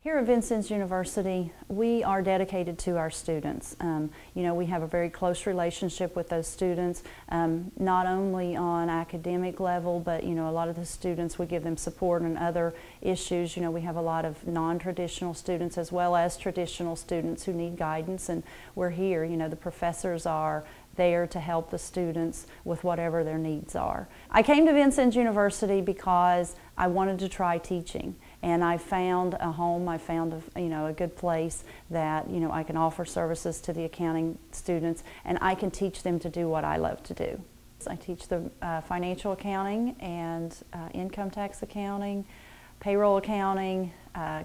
Here at Vincennes University, we are dedicated to our students. We have a very close relationship with those students, not only on academic level, but a lot of the students, we give them support on other issues. We have a lot of non-traditional students as well as traditional students who need guidance, and we're here. The professors are there to help the students with whatever their needs are. I came to Vincennes University because I wanted to try teaching, and I found a home. I found a good place that I can offer services to the accounting students, and I can teach them to do what I love to do. I teach the financial accounting and income tax accounting, payroll accounting,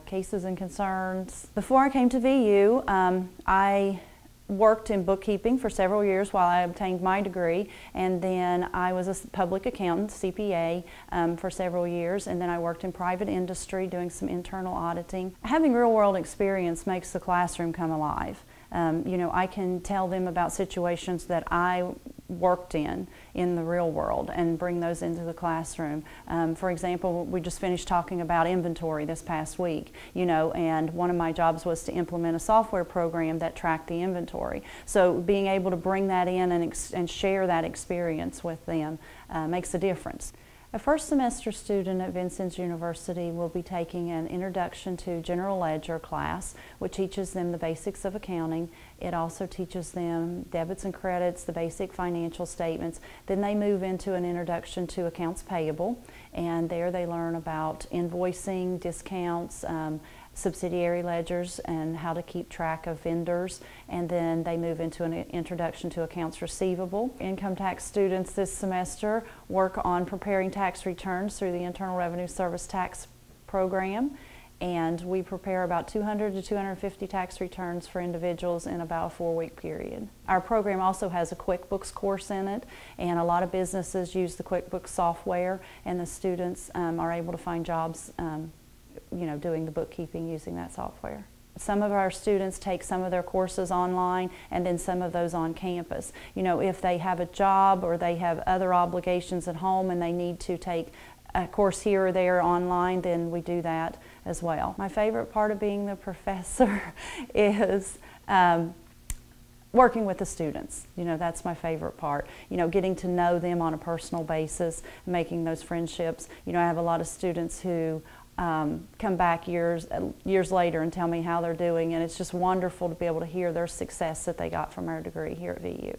cases and concerns. Before I came to VU, I worked in bookkeeping for several years while I obtained my degree, and then I was a public accountant, CPA, for several years, and then I worked in private industry doing some internal auditing. Having real-world experience makes the classroom come alive. I can tell them about situations that I worked in the real world and bring those into the classroom. For example, we just finished talking about inventory this past week, and one of my jobs was to implement a software program that tracked the inventory. So being able to bring that in and share that experience with them makes a difference. A first semester student at Vincennes University will be taking an Introduction to General Ledger class, which teaches them the basics of accounting. It also teaches them debits and credits, the basic financial statements. Then they move into an Introduction to Accounts Payable, and there they learn about invoicing, discounts, subsidiary ledgers, and how to keep track of vendors. And then they move into an Introduction to Accounts Receivable. Income tax students this semester work on preparing tax returns through the Internal Revenue Service tax program, and we prepare about 200 to 250 tax returns for individuals in about a 4-week period. Our program also has a QuickBooks course in it, and a lot of businesses use the QuickBooks software, and the students are able to find jobs doing the bookkeeping using that software. Some of our students take some of their courses online and then some of those on campus. If they have a job or they have other obligations at home and they need to take a course here or there online, then we do that as well. My favorite part of being the professor is working with the students. That's my favorite part. Getting to know them on a personal basis, making those friendships. I have a lot of students who come back years later and tell me how they're doing, and it's just wonderful to be able to hear their success that they got from our degree here at VU.